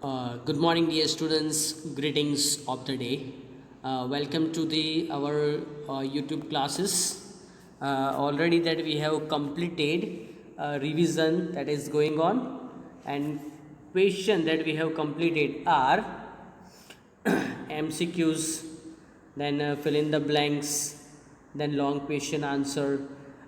Good morning, dear students. Greetings of the day. Welcome to the our YouTube classes. Already that we have completed revision that is going on, and question that we have completed are MCQs, then fill in the blanks, then long question answer,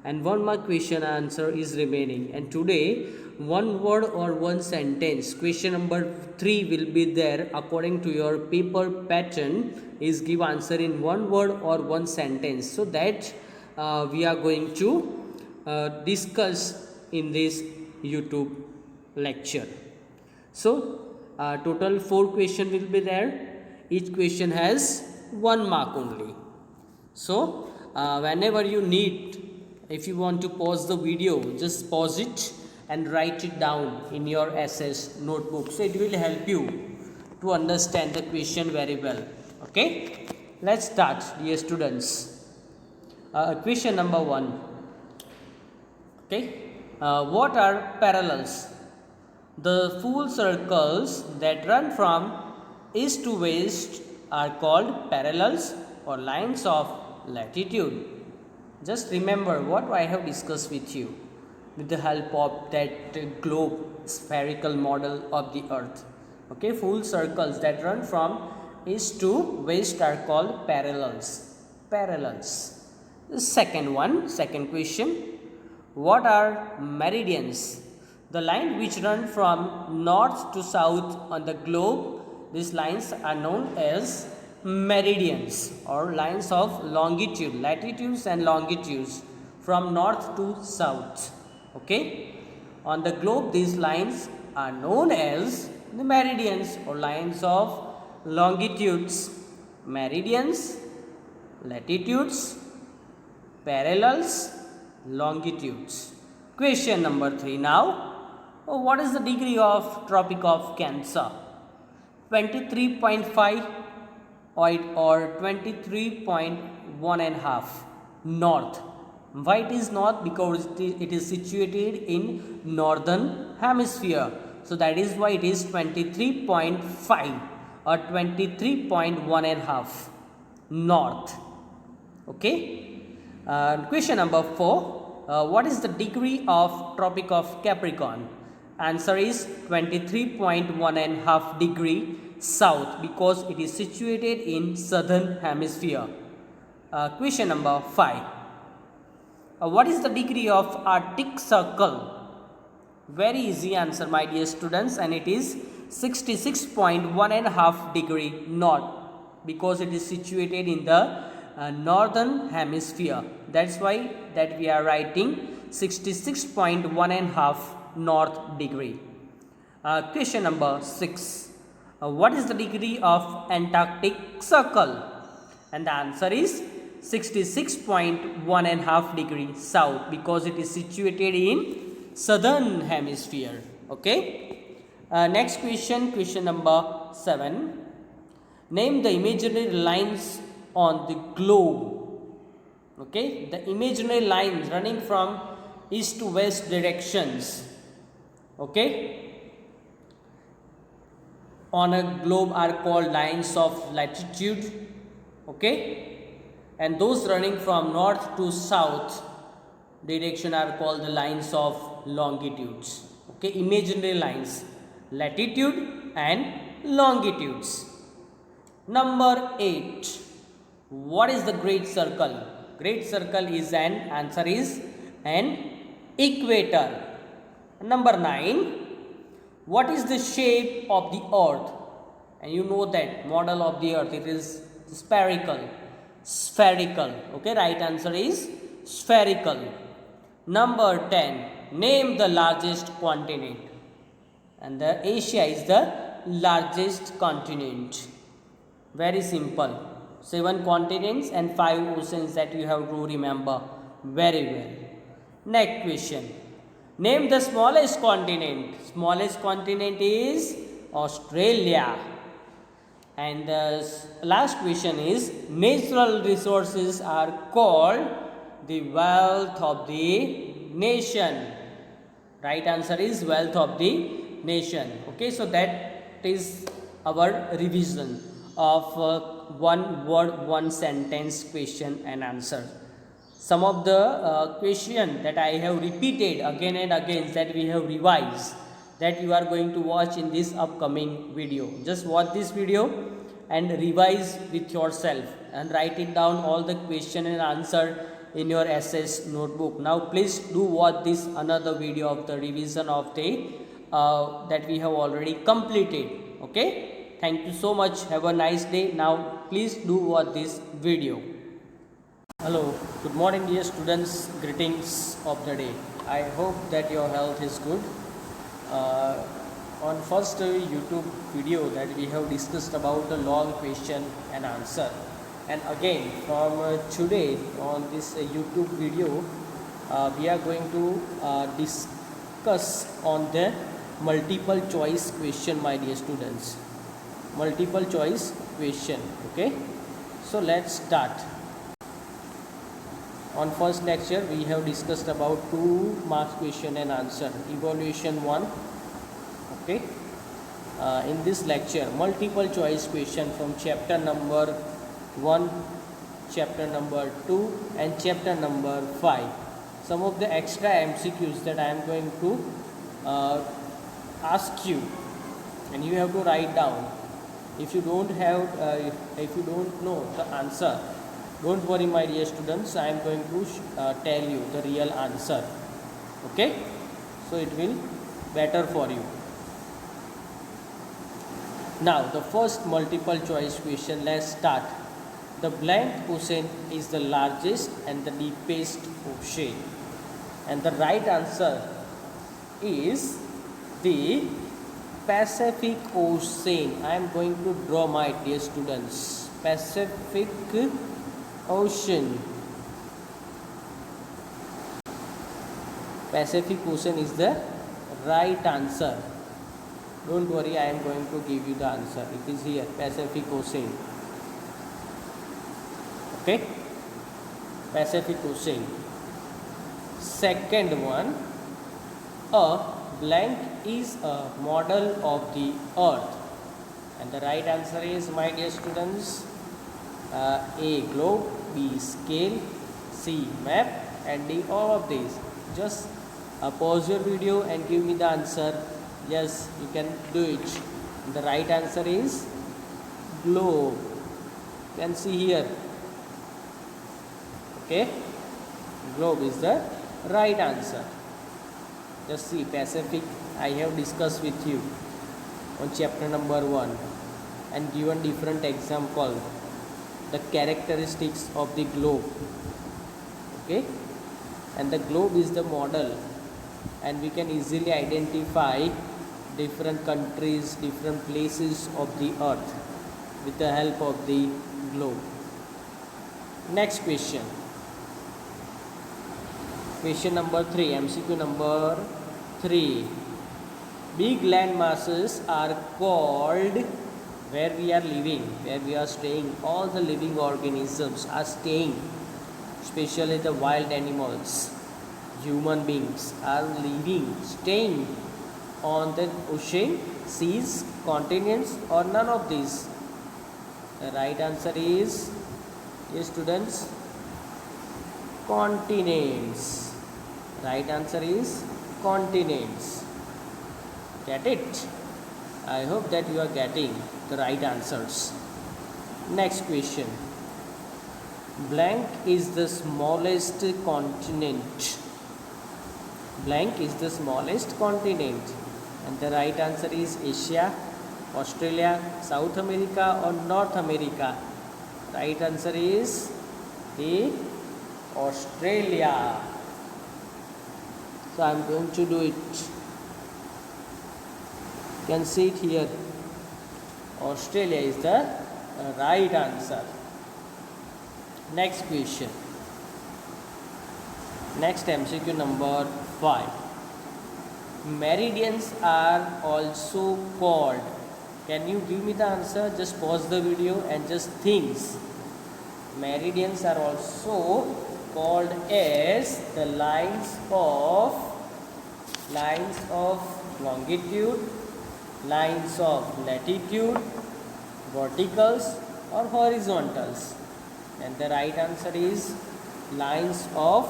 and one more question answer is remaining. And today, one word or one sentence, question number 3 will be there according to your paper pattern, is give answer in one word or one sentence. So that we are going to discuss in this YouTube lecture. So total 4 question will be there. Each question has 1 mark only. So whenever you need, if you want to pause the video, just pause it and write it down in your SS notebook. So it will help you to understand the question very well. Okay, let's start, dear students. Question number 1. Okay, what are parallels? The full circles that run from east to west are called parallels or lines of latitude. Just remember what I have discussed with you with the help of that globe spherical model of the earth. Okay, full circles that run from east to west are called parallels. Parallels. The second question. What are meridians? The line which run from north to south on the globe, these lines are known as meridians or lines of longitude, latitudes and longitudes from north to south. Okay, on the globe these lines are known as the meridians or lines of longitudes. Meridians, latitudes, parallels, longitudes. Question number 3 now. What is the degree of Tropic of Cancer? 23.5 or 23.1 and half north. Why it is north? Because it is situated in northern hemisphere. So that is why it is 23.5 or 23.1 and half north. Okay. Question number 4. What is the degree of Tropic of Capricorn? Answer is 23.1 and half degree south because it is situated in southern hemisphere. Question number 5. What is the degree of Arctic Circle? Very easy answer, my dear students, and it is 66.1 and half degree north because it is situated in the northern hemisphere. That's why that we are writing 66.1 and half north degree. Question number 6. What is the degree of Antarctic Circle? And the answer is 66.1 and half degree south because it is situated in southern hemisphere. Okay. Next question, question number 7. Name the imaginary lines on the globe. Okay, the imaginary lines running from east to west directions. Okay, on a globe are called lines of latitude. Okay, and those running from north to south direction are called the lines of longitudes. Okay, imaginary lines, latitude and longitudes. Number 8. What is the great circle? Great circle is answer is an equator. Number 9. What is the shape of the earth? And you know that model of the earth, it is spherical. Spherical. Okay, right answer is spherical. Number 10. Name the largest continent. And the Asia is the largest continent. Very simple. 7 continents and 5 oceans that you have to remember very well. Next question. Name the smallest continent. Smallest continent is Australia. And the last question is, natural resources are called the wealth of the nation. Right answer is wealth of the nation. Okay, so that practice our revision of one word, one sentence question and answer. Some of the question that I have repeated again and again, that we have revised, that you are going to watch in this upcoming video. Just watch this video and revise with yourself and write it down all the question and answer in your essays notebook. Now please do watch this another video of the revision of the that we have already completed. Okay, thank you so much, have a nice day. Now please do watch this video. Hello, good morning dear students, greetings of the day. I hope that your health is good. On first YouTube video that we have discussed about the long question and answer, and again from today on this YouTube video we are going to discuss on the multiple choice question, my dear students. Multiple choice question. Okay, so let's start. On first lecture we have discussed about 2 marks question and answer, evaluation 1. Okay, in this lecture multiple choice question from chapter number 1, chapter number 2 and chapter number 5. Some of the extra MCQs that I am going to ask you, and you have to write down. If you don't have if you don't know the answer, don't worry my dear students, I am going to tell you the real answer. Okay, so it will better for you. Now the first multiple choice question, let's start. The blank ocean is the largest and the deepest ocean, and the right answer is the Pacific Ocean. I am going to draw my dear students, Pacific Ocean. Pacific Ocean is the right answer. Don't worry, I am going to give you the answer. It is here, Pacific Ocean. Okay, Pacific Ocean. Second one, a blank is a model of the earth, and the right answer is, my dear students, A globe, B scale, C map, and D all of these. Just pause your video and give me the answer. Yes, you can do it. The right answer is globe. You can see here. Okay, globe is the right answer. Just see, Pacific I have discussed with you on chapter number 1 and given different example, the characteristics of the globe. Okay, and the globe is the model, and we can easily identify different countries, different places of the earth with the help of the globe. Next question. Question number 3, MCQ number 3. Big land masses are called where we are living, where we are staying. All the living organisms are staying, especially the wild animals. Human beings are living, staying on the ocean, seas, continents, or none of these. The right answer is, yes students, continents. Right answer is continents. Get it? I hope that you are getting the right answers. Next question. Blank is the smallest continent. Blank is the smallest continent, and the right answer is Asia, Australia, South America, or North America. Right answer is the Australia. So I am going to do it. You can see it here. Australia is the right answer. Next question. Next MCQ number 5. Meridians are also called. Can you give me the answer? Just pause the video and just think. Meridians are also called as the lines of longitude, lines of latitude, verticals or horizontals? And the right answer is lines of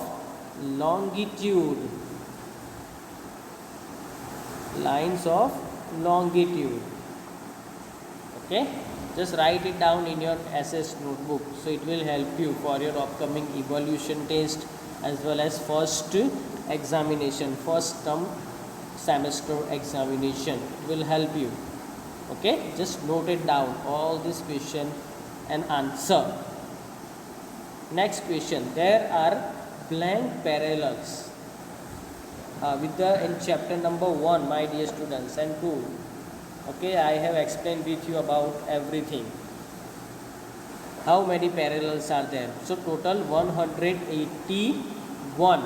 longitude. Lines of longitude. Okay, just write it down in your SS notebook, so it will help you for your upcoming evaluation test as well as first examination, first term semester examination will help you. Okay, just note it down all this question and answer. Next question, there are blank parallels with the in chapter number 1, my dear students, and 2. Okay, I have explained with you about everything. How many parallels are there? So total 181.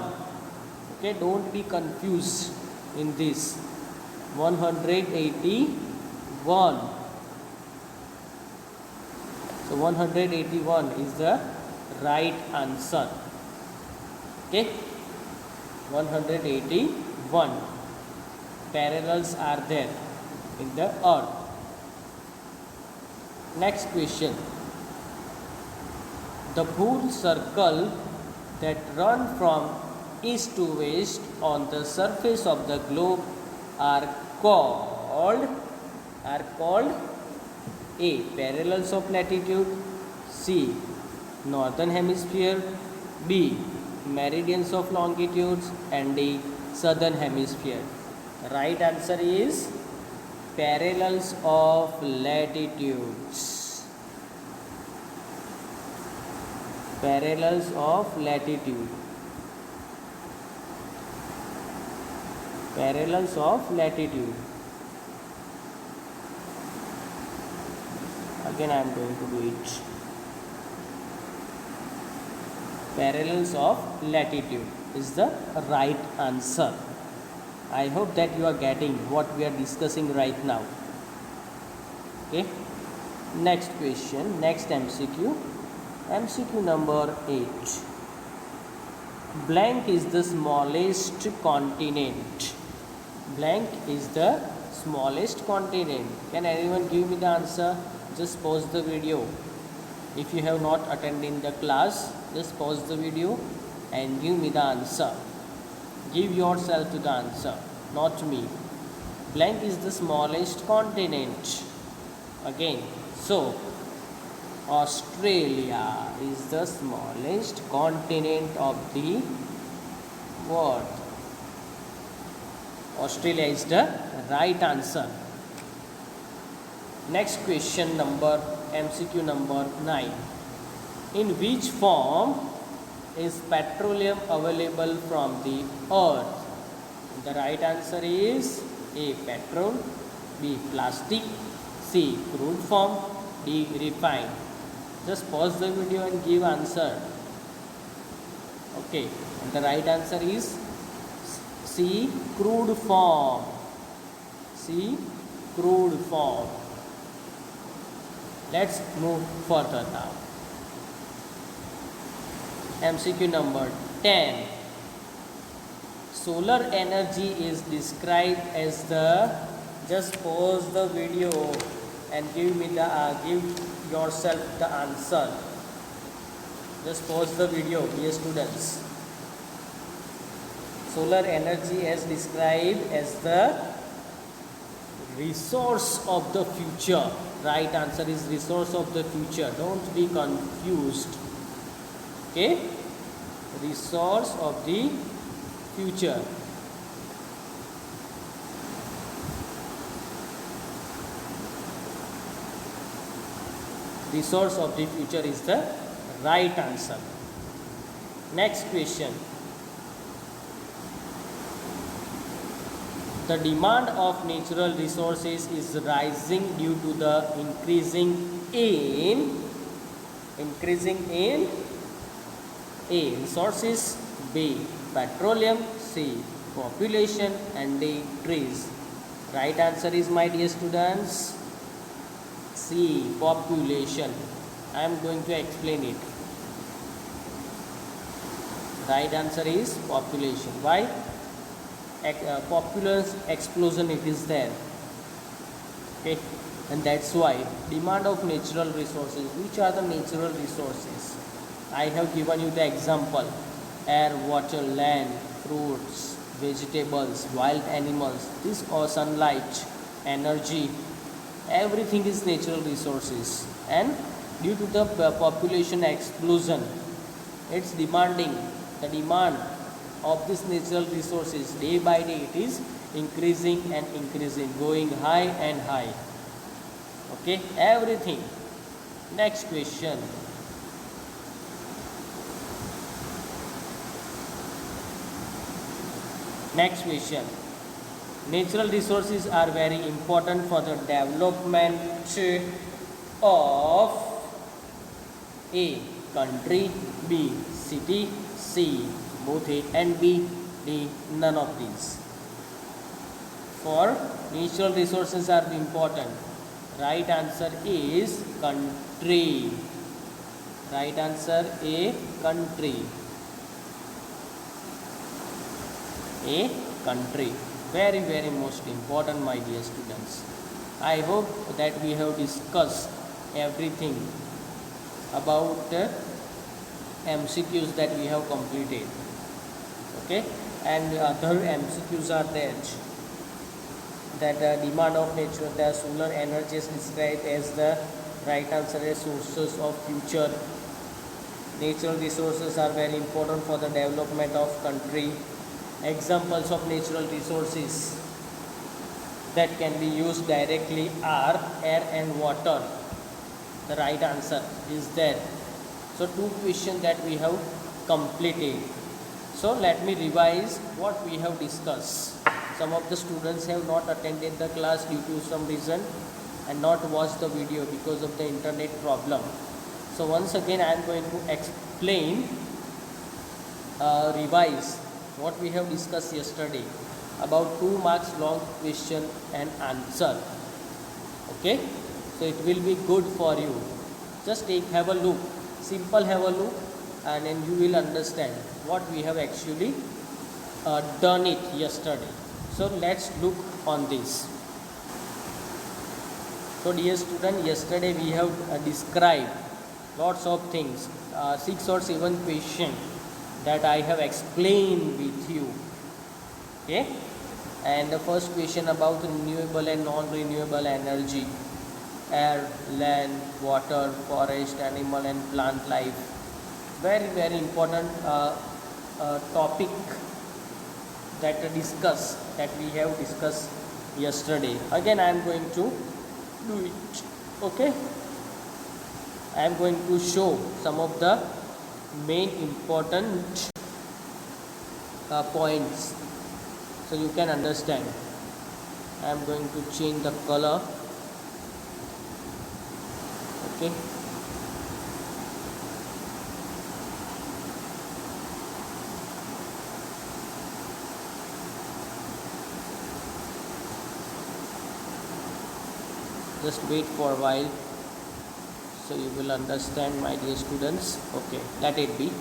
Okay, don't be confused in this. 181. So 181 is the right answer. Okay, 181 parallels are there in the earth. Next question, the full circle that run from east to west on the surface of the globe are called A, parallels of latitude, C, northern hemisphere, B, meridians of longitudes, and D, southern hemisphere. The right answer is parallels of latitudes. Parallels of latitude. Parallels of latitude. Again I am going to do it. Parallels of latitude is the right answer. I hope that you are getting what we are discussing right now. Okay. Next question, next MCQ. MCQ number 8. Blank is the smallest continent. Blank is the smallest continent. Can anyone give me the answer? Just pause the video. If you have not attended the class, just pause the video and give me the answer. Give yourself to the answer, not me. Blank is the smallest continent. Again, so Australia is the smallest continent of the world. Australia is the right answer. Next question, number MCQ number 9. In which form is petroleum available from the earth? The right answer is A, petrol, B, plastic, C, crude form, D, refined. Just pause the video and give answer. Okay, and the right answer is C, crude form. C, crude form. Let's move further now. MCQ number 10. Solar energy is described as the, just pause the video and give yourself the answer. Just pause the video, dear students. Solar energy is described as the resource of the future. Right answer is resource of the future. Don't be confused. Okay, resource of the future. Resource of the future is the right answer. Next question. The demand of natural resources is rising due to the increasing in A, resources, B, petroleum, C, population, and D, trees. Right answer is, my dear students, C, population. I am going to explain it. Right answer is population. Why? Population explosion it is there. Okay, and that's why demand of natural resources. Which are the natural resources? I have given you the example: air, water, land, fruits, vegetables, wild animals. This or sunlight, energy, everything is natural resources. And due to the population explosion, it's demanding, the demand of these natural resources day by day, it is increasing and increasing, going high and high. Okay, everything. Next question. Next question. Natural resources are very important for the development of A. Country, B. City, C. Both A and B, D. None of these. For natural resources are important. Right answer is country. Right answer A. Country. A. Country. Very, very most important, my dear students. I hope that we have discussed everything about MCQs that we have completed. Okay, and other MCQs are there, that demand of nature, the solar energy is described as the right answer as sources of future. Natural resources are very important for the development of country. Examples of natural resources that can be used directly are air and water. The right answer is there. So 2 questions that we have completed. So let me revise what we have discussed. Some of the students have not attended the class due to some reason and not watched the video because of the internet problem. So once again I am going to explain, revise what we have discussed yesterday about 2 marks long question and answer. Okay, so it will be good for you. Just have a look, simple have a look, and then you will understand what we have actually done it yesterday. So let's look on this. So dear student, yesterday we have described lots of things, 6 or 7 questions that I have explained with you. Okay, and the first question about renewable and non-renewable energy, air, land, water, forest, animal and plant life. Very, very important topic that we have discussed yesterday. Again I am going to do it. Okay, I am going to show some of the main important points so you can understand. I am going to change the color. Okay, just wait for a while so you will understand, my dear students. Okay, let it be.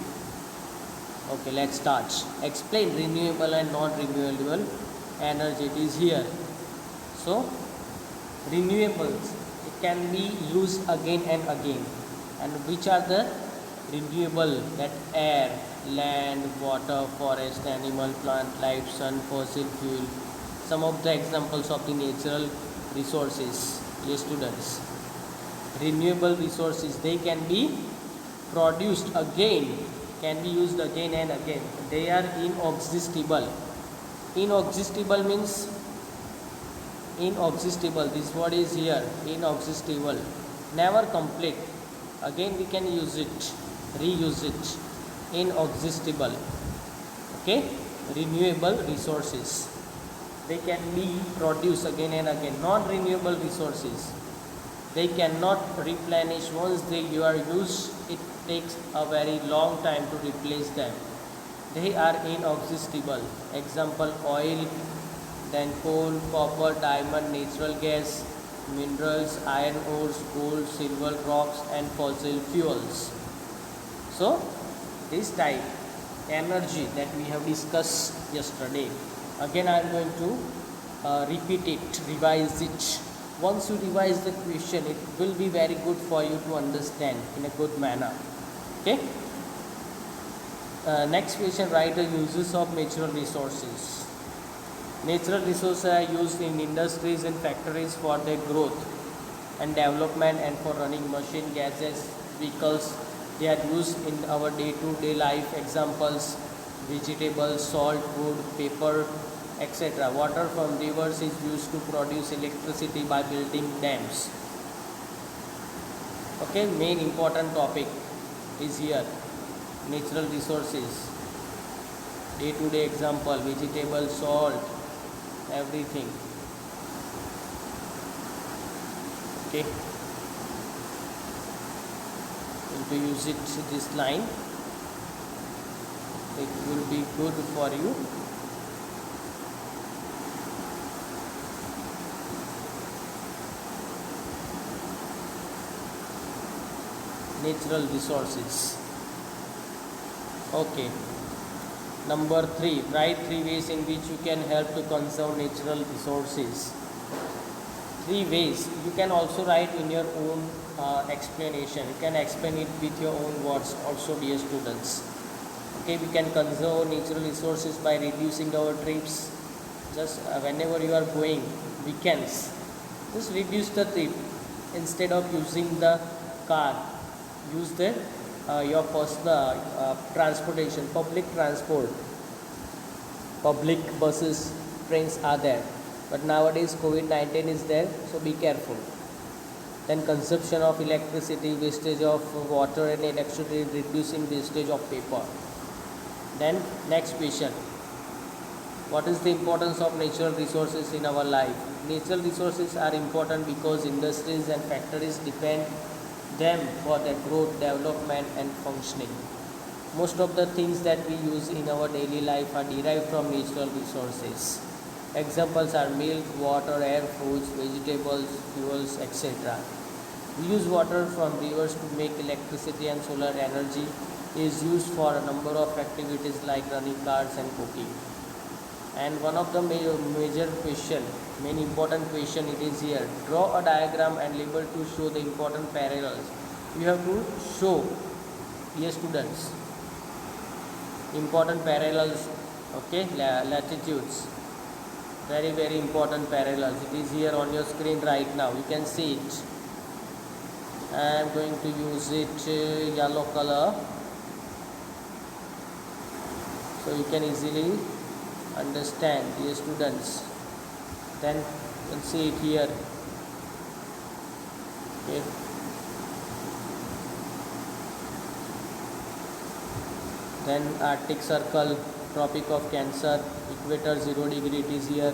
Okay, let's start. Explain renewable and non-renewable energy. It is here. So renewables, it can be used again and again. And which are the renewable? That air, land, water, forest, animal, plant life, sun, fossil fuel. Some of the examples of the natural resources. Yes, students. Renewable resources, they can be produced again, can be used again and again. They are inexhaustible. Inexhaustible means inexhaustible. This word is here, inexhaustible. Never complete. Again we can use it, reuse it. Inexhaustible. Okay, renewable resources, they can be produced again and again. Non-renewable resources, they cannot replenish. Once you are used, it takes a very long time to replace them. They are inexhaustible. Example, oil, then coal, copper, diamond, natural gas, minerals, iron ores, gold, silver, rocks and fossil fuels. So this type energy that we have discussed yesterday, again I am going to repeat it, revise it. Once you revise the question, it will be very good for you to understand in a good manner. Okay. Next question, write the uses of natural resources. Natural resources are used in industries and factories for their growth and development and for running machine, gases, vehicles. They are used in our day-to-day life. Examples: vegetables, salt, wood, paper, etc. Water from rivers is used to produce electricity by building dams. Okay, main important topic is here: natural resources. Day-to-day example: vegetable, salt, everything. Okay, going to use it this line. It will be good for you. Natural resources. Okay. Number 3, write 3 ways in which you can help to conserve natural resources. 3 ways. You can also write in your own explanation. You can explain it with your own words also, dear students. Okay, we can conserve natural resources by reducing our trips. Just whenever you are going weekends, just reduce the trip. Instead of using the car, use the your personal transportation, public transport. Public buses, trains are there, but nowadays COVID-19 is there, so be careful. Then consumption of electricity, wastage of water and electricity, reducing wastage of paper. Then next question, what is the importance of natural resources in our life? Natural resources are important because industries and factories depend them for their growth, development and functioning. Most of the things that we use in our daily life are derived from natural resources. Examples are milk, water, air, foods, vegetables, fuels, etc. We use water from rivers to make electricity, and solar energy is used for a number of activities like running cars and cooking. And one of the major question, main important question, it is here: draw a diagram and label to show the important parallels. You have to show, dear students, important parallels. Okay, latitudes, very important parallels. It is here on your screen right now, you can see it. I am going to use it yellow color, so you can easily understand, dear students. Then you can see it here. Okay. Then Arctic Circle, Tropic of Cancer, Equator 0 degree, it is here.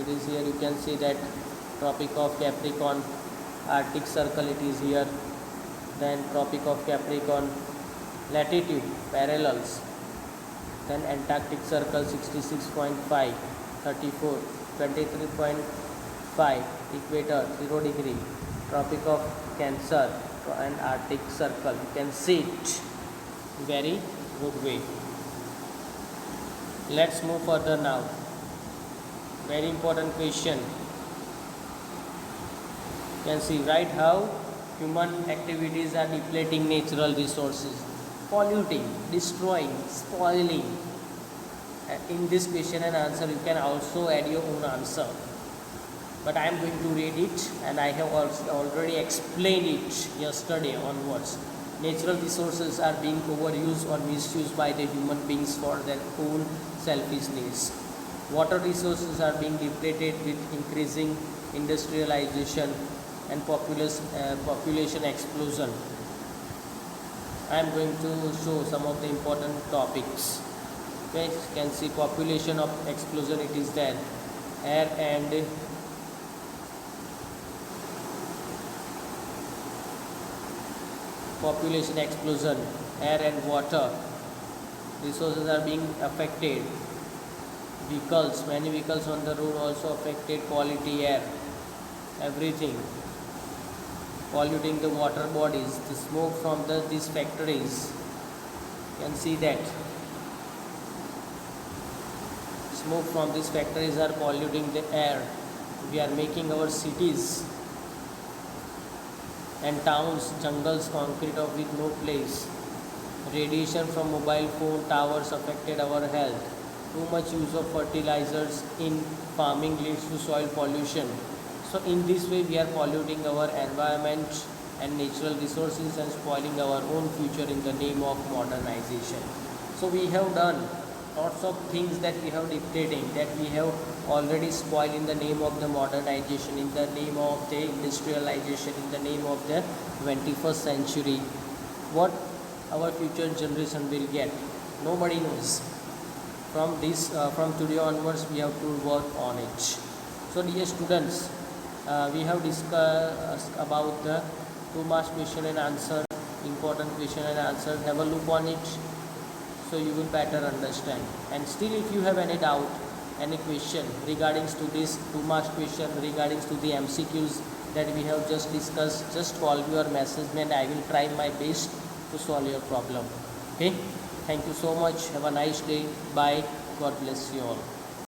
It is here, you can see that. Tropic of Capricorn, Arctic Circle, it is here. Then Tropic of Capricorn, latitude, parallels. Then Antarctic Circle 66.5, 34, 23.5, Equator 0 degree, Tropic of Cancer and Arctic Circle. You can see it very good way. Let's move further now. Very important question. You can see, write how human activities are depleting natural resources, polluting, destroying, spoiling. In this question and answer, you can also add your own answer, but I am going to read it, and I have already explained it yesterday onwards. Natural resources are being overused or misused by the human beings for their own selfish needs. Water resources are being depleted with increasing industrialization and population explosion. I am going to show some of the important topics. Okay, you can see population of explosion, it is there. Air and population explosion, air and water resources are being affected. Vehicles, many vehicles on the road also affected quality air, everything. Polluting the water bodies, the smoke from these factories, you can see that. Smoke from these factories are polluting the air. We are making our cities and towns jungles concrete of with no place. Radiation from mobile phone towers affected our health. Too much use of fertilizers in farming leads to soil pollution. So in this way we are polluting our environment and natural resources and spoiling our own future in the name of modernization. So we have done lots of things that we have dictating, that we have already spoiled in the name of the modernization, in the name of the industrialization, in the name of the 21st century. What our future generation will get, nobody knows. From today onwards we have to work on it. So dear students, we have discussed about the 2 marks question and answer, important question and answer. Have a look on it so you will better understand. And still if you have any doubt, any question regarding to this 2 marks question, regarding to the MCQs that we have just discussed, just call me or message me and I will try my best to solve your problem. Okay, thank you so much. Have a nice day. Bye. God bless you all.